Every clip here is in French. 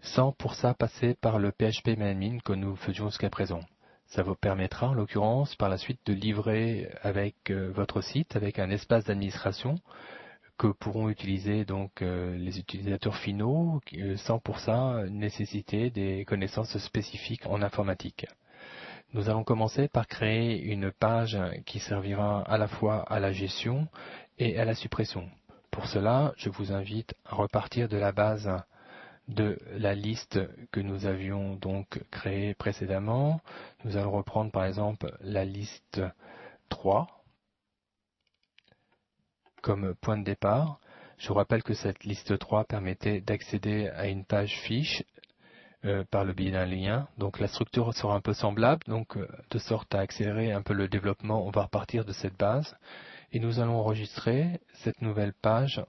sans pour ça passer par le PHP-admin que nous faisions jusqu'à présent. Ça vous permettra en l'occurrence par la suite de livrer avec votre site, avec un espace d'administration que pourront utiliser donc les utilisateurs finaux sans pour ça nécessiter des connaissances spécifiques en informatique. Nous allons commencer par créer une page qui servira à la fois à la gestion et à la suppression. Pour cela, je vous invite à repartir de la base de la liste que nous avions donc créée précédemment. Nous allons reprendre par exemple la liste 3 comme point de départ. Je vous rappelle que cette liste 3 permettait d'accéder à une page fiche par le biais d'un lien. Donc la structure sera un peu semblable, donc de sorte à accélérer un peu le développement, on va repartir de cette base et nous allons enregistrer cette nouvelle page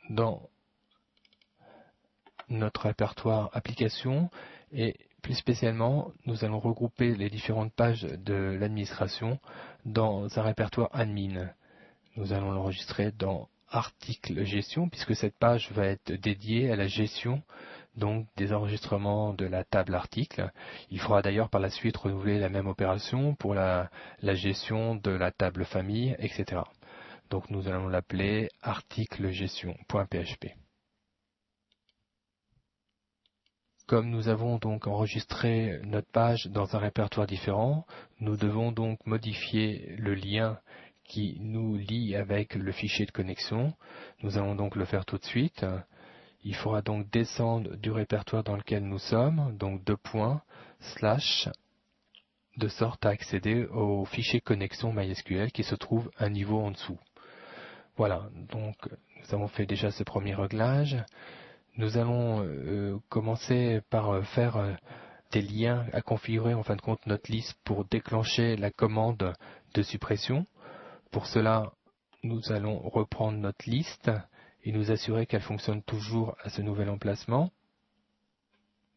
dans notre répertoire application et plus spécialement nous allons regrouper les différentes pages de l'administration dans un répertoire admin. Nous allons l'enregistrer dans article gestion puisque cette page va être dédiée à la gestion donc des enregistrements de la table article. Il faudra d'ailleurs par la suite renouveler la même opération pour la gestion de la table famille, etc. Donc nous allons l'appeler article gestion.php. Comme nous avons donc enregistré notre page dans un répertoire différent, nous devons donc modifier le lien qui nous lie avec le fichier de connexion. Nous allons donc le faire tout de suite. Il faudra donc descendre du répertoire dans lequel nous sommes, donc /, de sorte à accéder au fichier connexion MySQL qui se trouve un niveau en dessous. Voilà, donc nous avons fait déjà ce premier réglage. Nous allons commencer par faire des liens à configurer en fin de compte notre liste pour déclencher la commande de suppression. Pour cela, nous allons reprendre notre liste et nous assurer qu'elle fonctionne toujours à ce nouvel emplacement.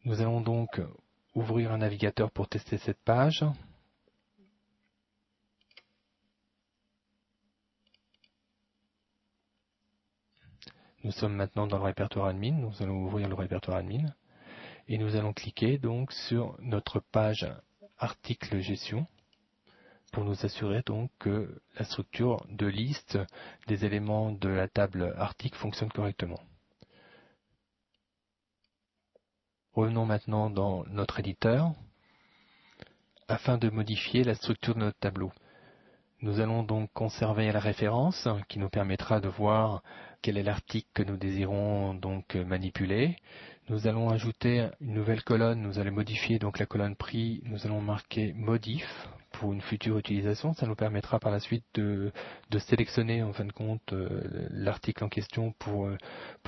Nous allons donc ouvrir un navigateur pour tester cette page. Nous sommes maintenant dans le répertoire admin, nous allons ouvrir le répertoire admin et nous allons cliquer donc sur notre page article gestion pour nous assurer donc que la structure de liste des éléments de la table article fonctionne correctement. Revenons maintenant dans notre éditeur afin de modifier la structure de notre tableau. Nous allons donc conserver la référence qui nous permettra de voir quel est l'article que nous désirons donc manipuler. Nous allons ajouter une nouvelle colonne, nous allons modifier donc la colonne prix, nous allons marquer modif pour une future utilisation. Ça nous permettra par la suite de sélectionner en fin de compte l'article en question pour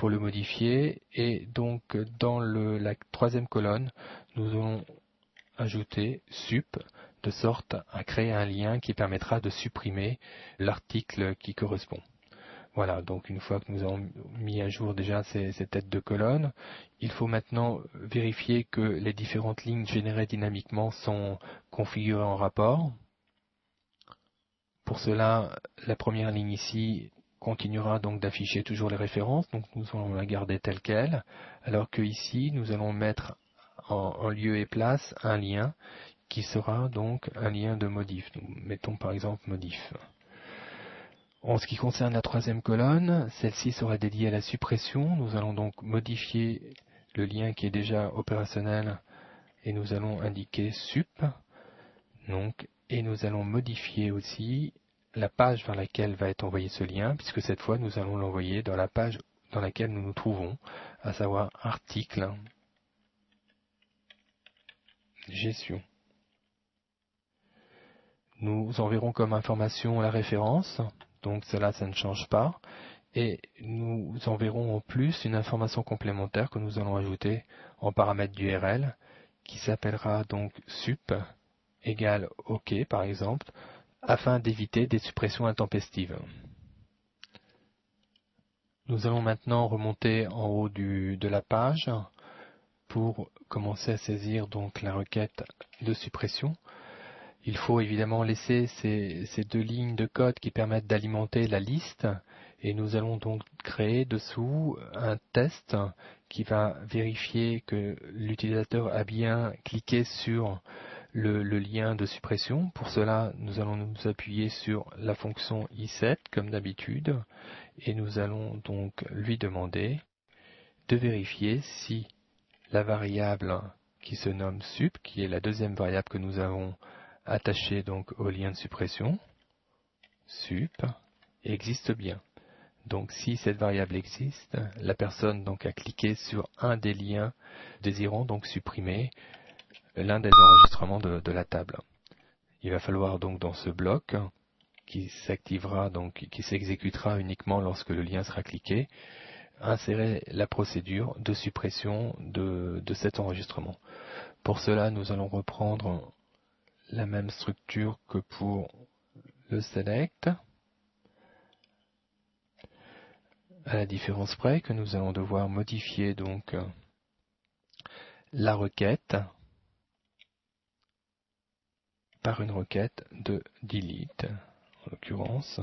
le modifier. Et donc dans la troisième colonne, nous allons ajouter sup de sorte à créer un lien qui permettra de supprimer l'article qui correspond. Voilà, donc une fois que nous avons mis à jour déjà ces têtes de colonne, il faut maintenant vérifier que les différentes lignes générées dynamiquement sont configurées en rapport. Pour cela, la première ligne ici continuera donc d'afficher toujours les références, donc nous allons la garder telle qu'elle, alors que ici nous allons mettre en lieu et place un lien qui sera donc un lien de modif. Nous mettons par exemple modif. En ce qui concerne la troisième colonne, celle-ci sera dédiée à la suppression. Nous allons donc modifier le lien qui est déjà opérationnel et nous allons indiquer sup. Donc, et nous allons modifier aussi la page vers laquelle va être envoyé ce lien, puisque cette fois nous allons l'envoyer dans la page dans laquelle nous nous trouvons, à savoir article gestion. Nous enverrons comme information la référence, donc cela, ça ne change pas. Et nous enverrons en plus une information complémentaire que nous allons ajouter en paramètre d'URL, qui s'appellera donc sup égale OK par exemple, afin d'éviter des suppressions intempestives. Nous allons maintenant remonter en haut de la page pour commencer à saisir donc la requête de suppression. Il faut évidemment laisser ces deux lignes de code qui permettent d'alimenter la liste et nous allons donc créer dessous un test qui va vérifier que l'utilisateur a bien cliqué sur le lien de suppression. Pour cela, nous allons nous appuyer sur la fonction iSet comme d'habitude et nous allons donc lui demander de vérifier si la variable qui se nomme sup, qui est la deuxième variable que nous avons attachée donc au lien de suppression, sup, existe bien. Donc si cette variable existe, la personne donc a cliqué sur un des liens désirant donc supprimer l'un des enregistrements de la table. Il va falloir donc dans ce bloc qui s'activera donc qui s'exécutera uniquement lorsque le lien sera cliqué, insérer la procédure de suppression de cet enregistrement. Pour cela, nous allons reprendre la même structure que pour le select, à la différence près que nous allons devoir modifier donc la requête par une requête de delete, en l'occurrence.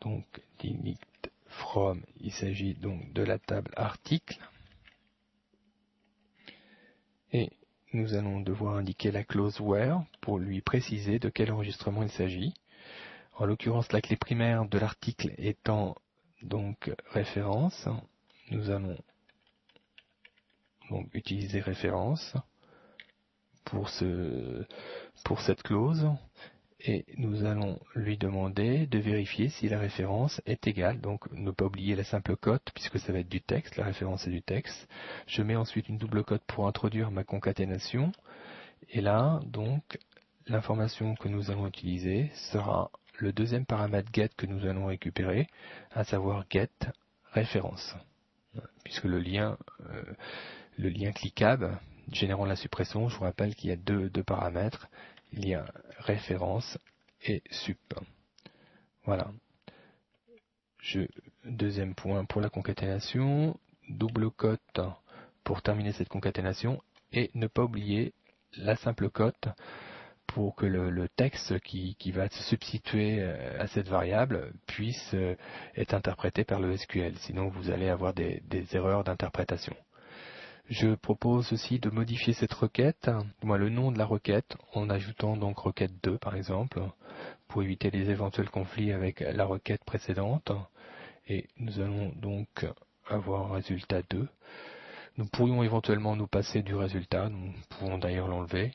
Donc delete from, il s'agit donc de la table article. Et nous allons devoir indiquer la clause where pour lui préciser de quel enregistrement il s'agit. En l'occurrence, la clé primaire de l'article étant donc référence, nous allons donc utiliser référence pour cette clause et nous allons lui demander de vérifier si la référence est égale, donc ne pas oublier la simple cote puisque ça va être du texte, la référence est du texte. Je mets ensuite une double cote pour introduire ma concaténation et là donc l'information que nous allons utiliser sera le deuxième paramètre get que nous allons récupérer, à savoir get référence, puisque le lien cliquable générant la suppression, je vous rappelle qu'il y a deux paramètres, il y a référence et sup. Voilà. Deuxième point pour la concaténation, double cote pour terminer cette concaténation et ne pas oublier la simple cote pour que le texte qui va se substituer à cette variable puisse être interprété par le SQL. Sinon, vous allez avoir des erreurs d'interprétation. Je propose aussi de modifier cette requête, le nom de la requête, en ajoutant donc requête 2 par exemple, pour éviter les éventuels conflits avec la requête précédente. Et nous allons donc avoir résultat 2. Nous pourrions éventuellement nous passer du résultat, nous pouvons d'ailleurs l'enlever,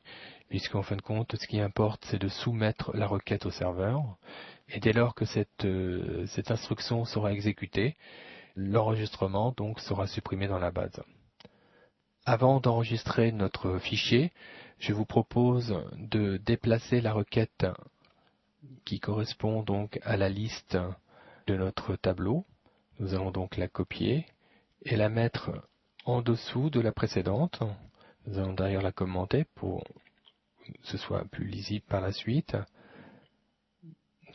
puisqu'en fin de compte, ce qui importe, c'est de soumettre la requête au serveur, et dès lors que cette instruction sera exécutée, l'enregistrement donc sera supprimé dans la base. Avant d'enregistrer notre fichier, je vous propose de déplacer la requête qui correspond donc à la liste de notre tableau. Nous allons donc la copier et la mettre en dessous de la précédente. Nous allons d'ailleurs la commenter pour que ce soit plus lisible par la suite.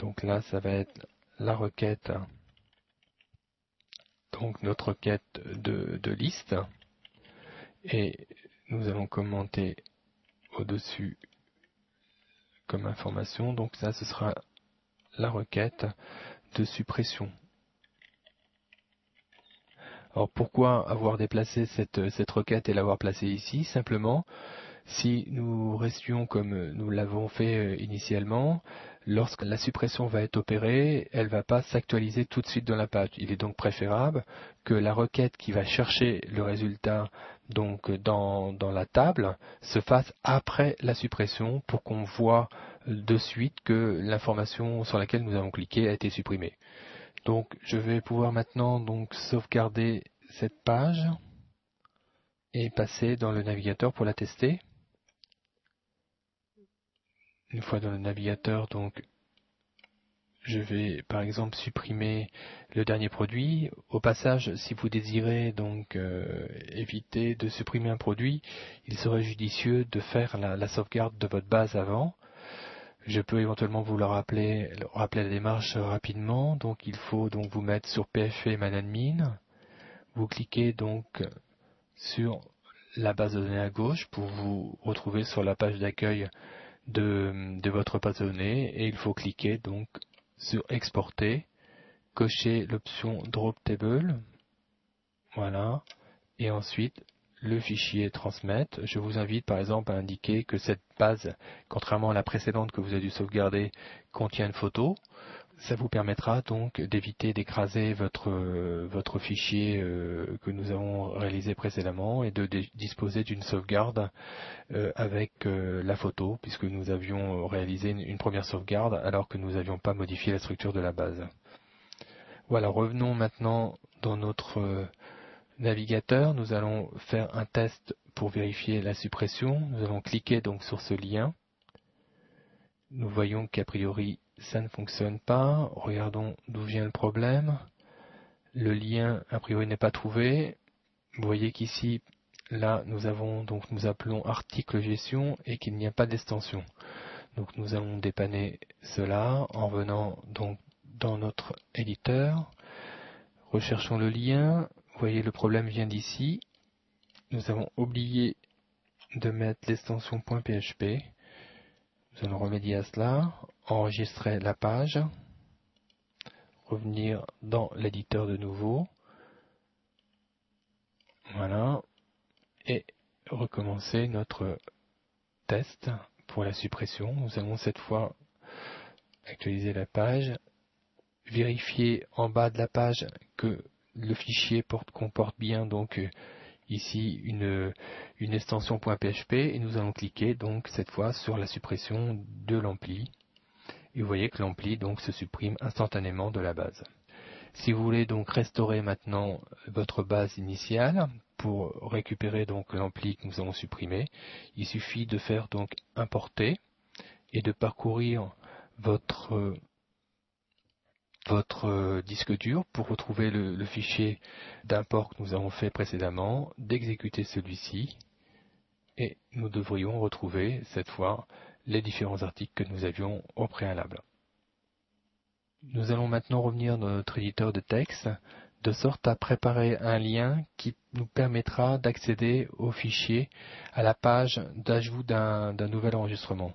Donc là, ça va être la requête, donc notre requête de liste. Et nous allons commenter au-dessus comme information. Donc ça, ce sera la requête de suppression. Alors pourquoi avoir déplacé cette requête et l'avoir placée ici? Simplement, si nous restions comme nous l'avons fait initialement, lorsque la suppression va être opérée, elle ne va pas s'actualiser tout de suite dans la page. Il est donc préférable que la requête qui va chercher le résultat donc dans la table se fasse après la suppression pour qu'on voit de suite que l'information sur laquelle nous avons cliqué a été supprimée. Donc je vais pouvoir maintenant donc sauvegarder cette page et passer dans le navigateur pour la tester. Une fois dans le navigateur, donc je vais par exemple supprimer le dernier produit. Au passage, si vous désirez donc éviter de supprimer un produit, il serait judicieux de faire la sauvegarde de votre base avant. Je peux éventuellement vous rappeler la démarche rapidement. Donc il faut donc vous mettre sur PHP ManAdmin. Vous cliquez donc sur la base de données à gauche pour vous retrouver sur la page d'accueil de votre base de données et il faut cliquer donc sur exporter, cocher l'option drop table. Voilà. Et ensuite, le fichier transmettre. Je vous invite par exemple à indiquer que cette base, contrairement à la précédente que vous avez dû sauvegarder, contient une photo. Ça vous permettra donc d'éviter d'écraser votre fichier que nous avons réalisé précédemment et de disposer d'une sauvegarde avec la photo, puisque nous avions réalisé une première sauvegarde alors que nous n'avions pas modifié la structure de la base. Voilà, revenons maintenant dans notre navigateur. Nous allons faire un test pour vérifier la suppression. Nous allons cliquer donc sur ce lien. Nous voyons qu'a priori ça ne fonctionne pas. Regardons d'où vient le problème. Le lien a priori n'est pas trouvé. Vous voyez qu'ici, là, nous appelons article gestion et qu'il n'y a pas d'extension. Donc nous allons dépanner cela en venant donc dans notre éditeur. Recherchons le lien. Vous voyez, le problème vient d'ici. Nous avons oublié de mettre l'extension .php. Nous allons remédier à cela, enregistrer la page, revenir dans l'éditeur de nouveau, voilà, et recommencer notre test pour la suppression. Nous allons cette fois actualiser la page, vérifier en bas de la page que le fichier comporte bien donc ici une extension .php et nous allons cliquer donc cette fois sur la suppression de l'ampli. Et vous voyez que l'ampli donc se supprime instantanément de la base. Si vous voulez donc restaurer maintenant votre base initiale pour récupérer donc l'ampli que nous avons supprimé, il suffit de faire donc importer et de parcourir votre disque dur pour retrouver le fichier d'import que nous avons fait précédemment, d'exécuter celui-ci et nous devrions retrouver cette fois les différents articles que nous avions au préalable. Nous allons maintenant revenir dans notre éditeur de texte de sorte à préparer un lien qui nous permettra d'accéder au fichier à la page d'ajout d'un nouvel enregistrement.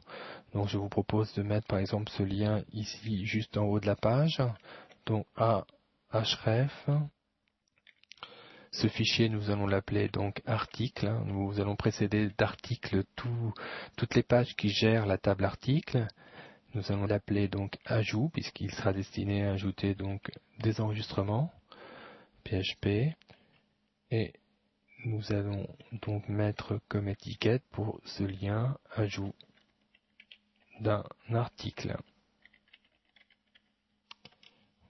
Donc je vous propose de mettre par exemple ce lien ici juste en haut de la page, donc à href. Ce fichier nous allons l'appeler donc article. Nous allons précéder d'article toutes les pages qui gèrent la table article. Nous allons l'appeler donc ajout puisqu'il sera destiné à ajouter donc des enregistrements PHP et nous allons donc mettre comme étiquette pour ce lien ajout d'un article.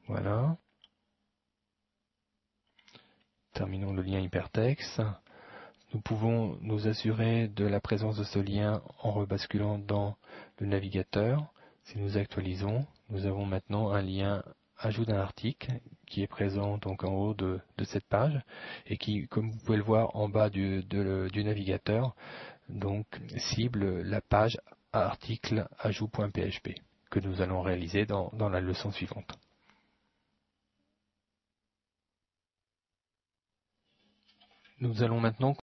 Voilà. Terminons le lien hypertexte. Nous pouvons nous assurer de la présence de ce lien en rebasculant dans le navigateur. Si nous actualisons, nous avons maintenant un lien ajout d'un article qui est présent donc en haut de cette page et qui, comme vous pouvez le voir en bas du navigateur, donc cible la page article ajout.php que nous allons réaliser dans la leçon suivante. Nous allons maintenant